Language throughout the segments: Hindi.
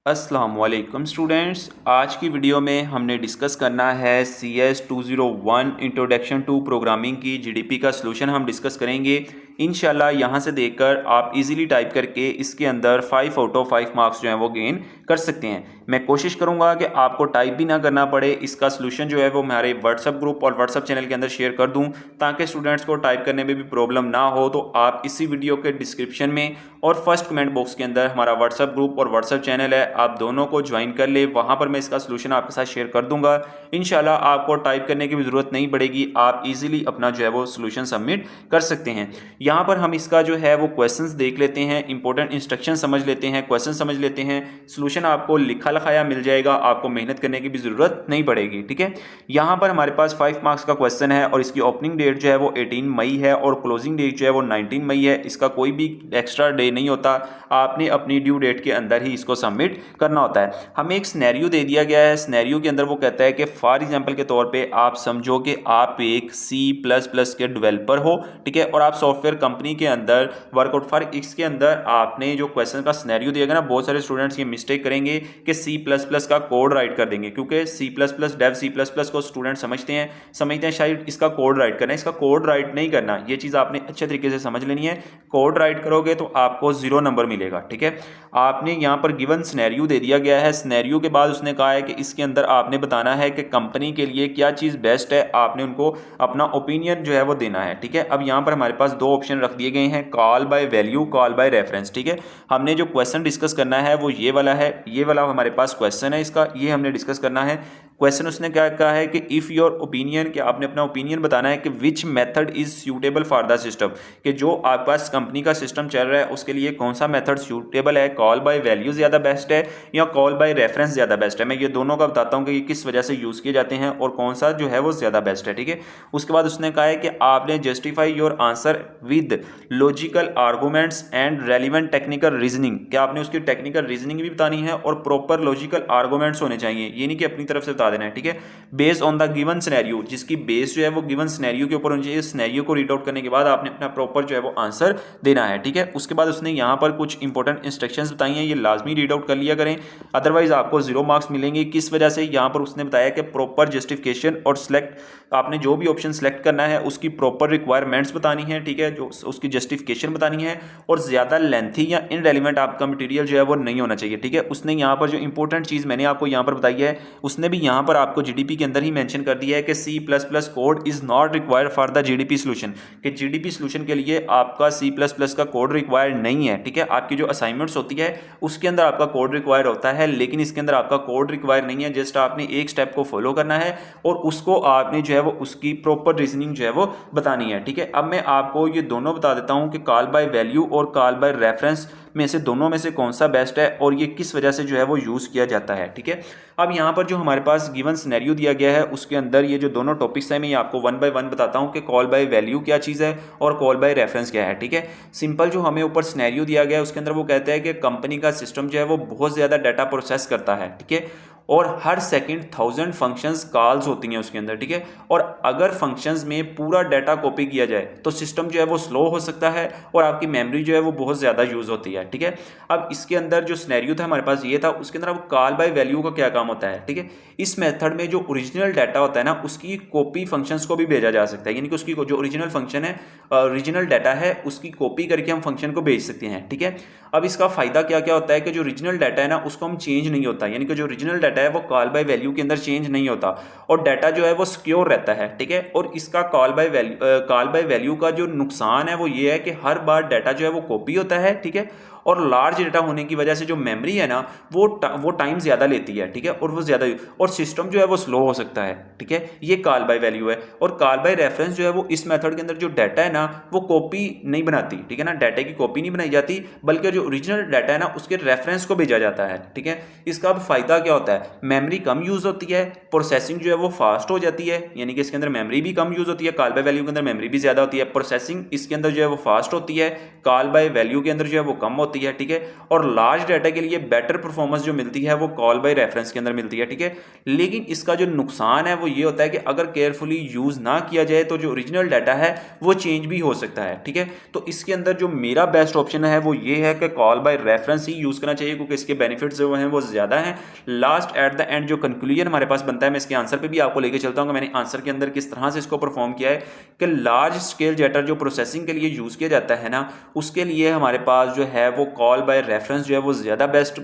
अस्सलामुअलैकुम स्टूडेंट्स, आज की वीडियो में हमने डिस्कस करना है CS 201 इंट्रोडक्शन टू प्रोग्रामिंग की जीडीपी का सलूशन हम डिस्कस करेंगे। इंशाल्लाह यहाँ से देखकर आप इजीली टाइप करके इसके अंदर 5 आउट ऑफ 5 मार्क्स जो हैं वो गेन कर सकते हैं। मैं कोशिश करूँगा कि आपको टाइप भी ना करना पड़े। इसका सलूशन जो है वो हमारे व्हाट्सअप ग्रुप और व्हाट्सअप चैनल के अंदर शेयर कर दूँ ताकि स्टूडेंट्स को टाइप करने में भी प्रॉब्लम ना हो। तो आप इसी वीडियो के डिस्क्रिप्शन में और फर्स्ट कमेंट बॉक्स के अंदर हमारा व्हाट्सअप ग्रुप और व्हाट्सअप चैनल है, आप दोनों को ज्वाइन कर ले। वहाँ पर मैं इसका सलूशन आपके साथ शेयर कर दूंगा। इंशाल्लाह आपको टाइप करने की भी ज़रूरत नहीं पड़ेगी, आप इजीली अपना जो है वो सलूशन सबमिट कर सकते हैं। यहाँ पर हम इसका जो है वो क्वेश्चंस देख लेते हैं, इंपॉर्टेंट इंस्ट्रक्शन समझ लेते हैं, क्वेश्चन समझ लेते हैं। सलूशन आपको लिखा लिखाया मिल जाएगा, आपको मेहनत करने की भी ज़रूरत नहीं पड़ेगी। ठीक है, यहाँ पर हमारे पास 5 मार्क्स का क्वेश्चन है और इसकी ओपनिंग डेट जो है वो 18 मई है और क्लोजिंग डेट जो है वो 19 मई है। इसका कोई भी एक्स्ट्रा डे नहीं होता, आपने अपनी ड्यू डेट के अंदर ही इसको सबमिट करना होता है। हमें एक सिनेरियो दे दिया गया है, सिनेरियो के अंदर वो कहता है कि फॉर एग्जांपल के तौर पे आप समझो कि आप एक C++ के डेवलपर हो, ठीक है, और आप सॉफ्टवेयर कंपनी के अंदर वर्कआउट फॉर इसके अंदर आपने जो क्वेश्चन का सिनेरियो दिया गया ना, बहुत सारे स्टूडेंट्स ये मिस्टेक करेंगे कि C++ का कोड राइट कर देंगे, क्योंकि C++ डेव C++ को स्टूडेंट समझते हैं शायद इसका कोड राइट करना है। इसका कोड राइट नहीं करना, ये चीज़ आपने अच्छे तरीके से समझ लेनी है। कोड राइट करोगे तो आपको 0 नंबर मिलेगा। ठीक है, आपने यहाँ पर गिवन सिनेरियो दे दिया गया है। सिनेरियो के बाद उसने कहा है कि इसके अंदर आपने बताना है कि कंपनी के लिए क्या चीज़ बेस्ट है, आपने उनको अपना ओपिनियन जो है वो देना है। ठीक है, अब यहाँ पर हमारे पास 2 ऑप्शन रख दिए गए हैं, call by value, call by reference. ठीक है, हमने जो क्वेश्चन डिस्कस करना है वो ये वाला है, ये वाला हमारे पास क्वेश्चन है इसका, ये हमने डिस्कस करना है। क्वेश्चन उसने क्या कहा है कि इफ़ योर ओपिनियन, कि आपने अपना ओपिनियन बताना है कि which method is suitable for the system, कि जो आपके पास कंपनी का सिस्टम चल रहा है उसके लिए कौन सा मेथड सूटेबल है, कॉल बाय वैल्यू ज़्यादा बेस्ट है या कॉल बाय रेफरेंस ज़्यादा बेस्ट है। मैं ये दोनों का बताता हूँ कि ये किस वजह से यूज़ किए जाते हैं और कौन सा जो है वो ज़्यादा बेस्ट है। ठीक है, उसके बाद उसने कहा है कि आपने justify your answer with logical arguments and relevant technical reasoning, कि आपने उसकी टेक्निकल रीजनिंग भी बतानी है और प्रॉपर लॉजिकल आर्गूमेंट्स होने चाहिए, ये नहीं कि अपनी तरफ से बता देना है। ठीक है, based on the given scenario, जिसकी बेस जो है वो गिवन सिनेरियो के ऊपर होनी चाहिए। सिनेरियो को रीड आउट करने के बाद आपने अपना प्रॉपर जो है वो आंसर देना है। ठीक है, उसके बाद उसने यहाँ पर कुछ इंपॉर्टेंट इंस्ट्रक्शंस बताई हैं, ये लाजमी रीड आउट कर लिया करें, अदरवाइज आपको 0 मार्क्स मिलेंगे। किस वजह से, यहाँ पर उसने बताया कि प्रॉपर जस्टिफिकेशन और सिलेक्ट, आपने जो भी ऑप्शन सेलेक्ट करना है उसकी प्रॉपर रिक्वायरमेंट्स बतानी है। ठीक है, जो उसकी जस्टिफिकेशन बतानी है और ज़्यादा लेंथी या इनरेलीवेंट आपका मटेरियल जो है वो नहीं होना चाहिए। ठीक है, उसने यहाँ पर जो इंपॉर्टेंट चीज़ मैंने आपको यहाँ पर बताई है, उसने भी यहाँ पर आपको जीडीपी के अंदर ही मेंशन कर दिया है कि C++ code is not required for the GDP solution, कि जीडीपी सॉल्यूशन के लिए आपका C++ का कोड रिक्वायर्ड नहीं है। ठीक है, आपकी जो असाइनमेंट्स होती है उसके अंदर आपका कोड रिक्वायर होता है, लेकिन इसके अंदर आपका कोड रिक्वायर नहीं है। जस्ट आपने एक स्टेप को फॉलो करना है और उसको आपने जो है वो उसकी प्रॉपर रीजनिंग जो है वो बतानी है। ठीक है, अब मैं आपको ये दोनों बता देता हूँ कि कॉल बाय वैल्यू और कॉल बाय रेफरेंस में से दोनों में से कौन सा बेस्ट है और ये किस वजह से जो है वो यूज़ किया जाता है। ठीक है, अब यहाँ पर जो हमारे पास गिवन सिनेरियो दिया गया है उसके अंदर ये जो दोनों टॉपिक्स हैं, मैं आपको 1 बाय 1 बताता हूँ कि कॉल बाय वैल्यू क्या चीज़ है और कॉल बाय रेफरेंस क्या है। ठीक है, सिंपल जो हमें ऊपर सिनेरियो दिया गया है उसके अंदर वो कहता है कि कंपनी का सिस्टम जो है वो बहुत ज़्यादा डाटा प्रोसेस करता है। ठीक है, और हर सेकंड 1000 फंक्शंस कॉल्स होती हैं उसके अंदर। ठीक है, और अगर फंक्शंस में पूरा डाटा कॉपी किया जाए तो सिस्टम जो है वो स्लो हो सकता है और आपकी मेमोरी जो है वो बहुत ज़्यादा यूज़ होती है। ठीक है, अब इसके अंदर जो सिनेरियो था हमारे पास ये था, उसके अंदर अब कॉल बाय वैल्यू का क्या काम होता है। ठीक है, इस मेथड में जो ओरिजिनल डाटा होता है ना उसकी कॉपी फंक्शंस को भी भेजा जा सकता है, यानी कि उसकी जो ओरिजिनल फंक्शन है, ओरिजिनल डाटा है, उसकी कॉपी करके हम फंक्शन को भेज सकते हैं। ठीक है, अब इसका फायदा क्या क्या होता है कि जो ओरिजिनल डाटा है ना उसको हम चेंज नहीं होता, यानी कि जो ओरिजिनल डाटा है वो कॉल बाय वैल्यू के अंदर चेंज नहीं होता और डाटा जो है वो सिक्योर रहता है। ठीक है, और इसका कॉल बाय वैल्यू का जो नुकसान है वो ये है कि हर बार डाटा जो है वो कॉपी होता है। ठीक है, और लार्ज डाटा होने की वजह से जो मेमोरी है ना वो टाइम ज़्यादा लेती है। ठीक है, और वो ज़्यादा और सिस्टम जो है वो स्लो हो सकता है। ठीक है, ये कॉल बाय वैल्यू है। और कॉल बाय रेफरेंस जो है वो इस मेथड के अंदर जो डाटा है ना वो कॉपी नहीं बनाती। ठीक है ना, डाटा की कॉपी नहीं बनाई जाती, बल्कि जो ओरिजिनल डाटा है ना उसके रेफरेंस को भेजा जाता है। ठीक है, इसका अब फायदा क्या होता है, मेमोरी कम यूज़ होती है, प्रोसेसिंग जो है वो फास्ट हो जाती है, यानी कि इसके अंदर मेमोरी भी कम यूज़ होती है, कॉल बाय वैल्यू के अंदर मेमोरी भी ज़्यादा होती है, प्रोसेसिंग इसके अंदर जो है वो फास्ट होती है, कॉल बाय वैल्यू के अंदर जो है वो कम होती होती है, ठीक है। और लार्ज डाटा के लिए बेटर परफॉर्मेंस जो मिलती है वो कॉल बाय रेफरेंस के अंदर मिलती है, ठीक है। लेकिन इसका जो नुकसान है वो ये होता है कि अगर केयरफुली यूज ना किया जाए तो जो ओरिजिनल डाटा है वो चेंज भी हो सकता है, ठीक है। तो इसके अंदर जो मेरा बेस्ट ऑप्शन है वो ये है कि call by reference he use करना चाहिए, क्योंकि इसके बेनिफिट्स जो हैं वो ज्यादा हैं। लास्ट एट द एंड जो कंक्लूजन हमारे पास बनता है, मैं इसके आंसर पे भी आपको लेके चलता हूँ कि मैंने आंसर के अंदर किस तरह से इसको परफॉर्म किया है कि लार्ज स्केल डाटा जो प्रोसेसिंग के लिए यूज किया जाता है ना, उसके लिए हमारे पास जो है वो कॉल बाय रेफरेंस जो है वो ज्यादा बेस्ट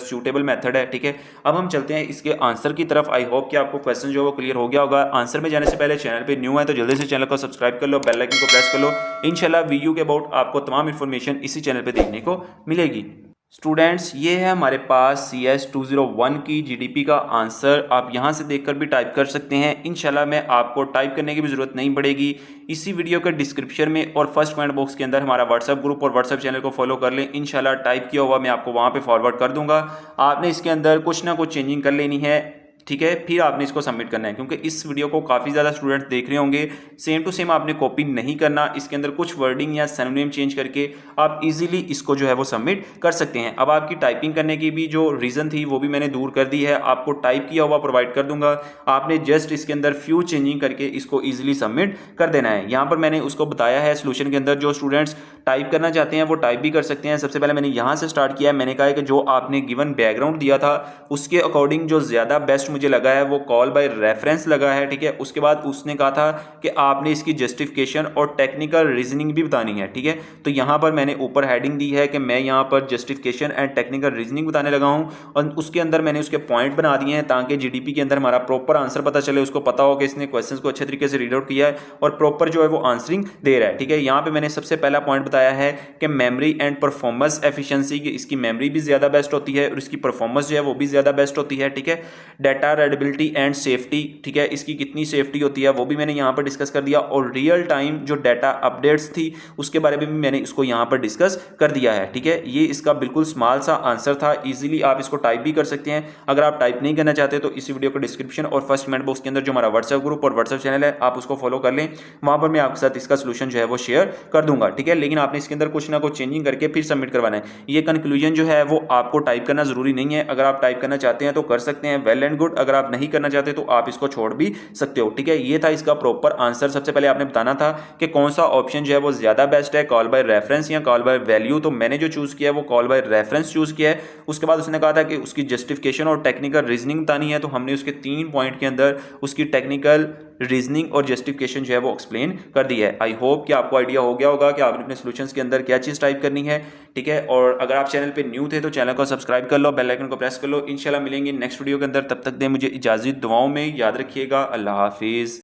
सूटेबल मेथड है, ठीक है। अब हम चलते हैं इसके आंसर की तरफ। आई होप कि आपको क्वेश्चन जो है वो क्लियर हो गया होगा। आंसर में जाने से पहले चैनल पे न्यू है तो जल्दी से चैनल को सब्सक्राइब कर लो, बेल आइकन को प्रेस कर लो। इंशाल्लाह वीयू के अबाउट आपको तमाम इन्फॉर्मेशन इसी चैनल पे देखने को मिलेगी। स्टूडेंट्स, ये है हमारे पास CS 201 की GDP का आंसर। आप यहाँ से देखकर भी टाइप कर सकते हैं। इंशाल्लाह मैं आपको टाइप करने की भी ज़रूरत नहीं पड़ेगी। इसी वीडियो के डिस्क्रिप्शन में और फर्स्ट कमेंट बॉक्स के अंदर हमारा व्हाट्सएप ग्रुप और व्हाट्सएप चैनल को फॉलो कर लें। इंशाल्लाह टाइप किया हुआ मैं आपको वहाँ पे फॉरवर्ड कर दूंगा। आपने इसके अंदर कुछ ना कुछ चेंजिंग कर लेनी है, ठीक है। फिर आपने इसको सबमिट करना है, क्योंकि इस वीडियो को काफ़ी ज़्यादा स्टूडेंट्स देख रहे होंगे। सेम टू सेम आपने कॉपी नहीं करना, इसके अंदर कुछ वर्डिंग या सिनोनिम चेंज करके आप इजीली इसको जो है वो सबमिट कर सकते हैं। अब आपकी टाइपिंग करने की भी जो रीज़न थी वो भी मैंने दूर कर दी है, आपको टाइप किया हुआ प्रोवाइड कर दूंगा। आपने जस्ट इसके अंदर फ्यू चेंजिंग करके इसको ईजिली सबमिट कर देना है। यहाँ पर मैंने उसको बताया है सोल्यूशन के अंदर, जो स्टूडेंट्स टाइप करना चाहते हैं वो टाइप भी कर सकते हैं। सबसे पहले मैंने यहाँ से स्टार्ट किया है। मैंने कहा है कि जो आपने गिवन बैकग्राउंड दिया था उसके अकॉर्डिंग जो ज़्यादा बेस्ट मुझे लगा है वो कॉल बाय रेफरेंस लगा है, ठीक है। उसके बाद उसने कहा था कि आपने इसकी जस्टिफिकेशन और टेक्निकल रीजनिंग भी बतानी है, ठीक है। तो यहाँ पर मैंने ऊपर हेडिंग दी है कि मैं यहाँ पर जस्टिफिकेशन एंड टेक्निकल रीजनिंग बताने लगा हूँ, और उसके अंदर मैंने उसके पॉइंट बना दिए हैं ताकि GDP के अंदर हमारा प्रॉपर आंसर पता चले, उसको पता हो कि इसने क्वेश्चन को अच्छे तरीके से रीड आउट किया है और प्रॉपर जो है वो आंसरिंग दे रहा है, ठीक है। यहाँ पे मैंने सबसे पहला पॉइंट बताया है कि मेमोरी एंड परफॉर्मेंस एफिशिएंसी, की इसकी मेमोरी भी ज़्यादा बेस्ट होती है और इसकी परफॉर्मेंस जो है वो भी ज़्यादा बेस्ट होती है, ठीक है। डाटा रीडेबिलिटी एंड सेफ्टी, ठीक है, इसकी कितनी सेफ्टी होती है वो भी मैंने यहाँ पर डिस्कस कर दिया। और रियल टाइम जो डाटा अपडेट्स थी उसके बारे में भी मैंने इसको यहाँ पर डिस्कस कर दिया है, ठीक है। ये इसका बिल्कुल स्मॉल सा आंसर था। इजीली आप इसको टाइप भी कर सकते हैं। अगर आप टाइप नहीं करना चाहते तो इसी वीडियो को डिस्क्रिप्शन और फर्स्ट कमेंट बॉक्स के अंदर जो हमारा व्हाट्सएप ग्रुप और व्हाट्सएप चैनल है आप उसको फॉलो कर लें, वहाँ पर मैं आपके साथ इसका सोल्यूशन जो है वो शेयर कर दूंगा, ठीक है। लेकिन आपने इसके अंदर कुछ ना कुछ चेंजिंग करके फिर सबमिट करवाना है। ये कंक्लूजन जो है वो आपको टाइप करना जरूरी नहीं है। अगर आप टाइप करना चाहते हैं तो कर सकते हैं, वेल एंड गुड। अगर आप नहीं करना चाहते तो आप इसको छोड़ भी सकते हो, ठीक है। ये था इसका प्रॉपर आंसर। सबसे पहले आपने बताना था कि कौन सा ऑप्शन जो है वो ज्यादा बेस्ट है, कॉल बाय रेफरेंस या कॉल बाय वैल्यू। तो मैंने जो चूज किया है वो कॉल बाय रेफरेंस चूज किया है। उसके बाद उसने कहा था कि उसकी जस्टिफिकेशन और टेक्निकल रीजनिंग बतानी है, तो हमने उसके 3 पॉइंट के अंदर उसकी टेक्निकल रीजनिंग और जस्टिफिकेशन जो है वो एक्सप्लेन कर दी है। आई होप कि आपको आइडिया हो गया होगा कि आपने अपने सॉल्यूशंस के अंदर क्या चीज़ टाइप करनी है, ठीक है। और अगर आप चैनल पे न्यू थे तो चैनल को सब्सक्राइब कर लो, बेल आइकन को प्रेस कर लो। इंशाल्लाह मिलेंगे नेक्स्ट वीडियो के अंदर, तब तक दे मुझे इजाज़त। दुआओं में याद रखिएगा। अल्लाह हाफिज़।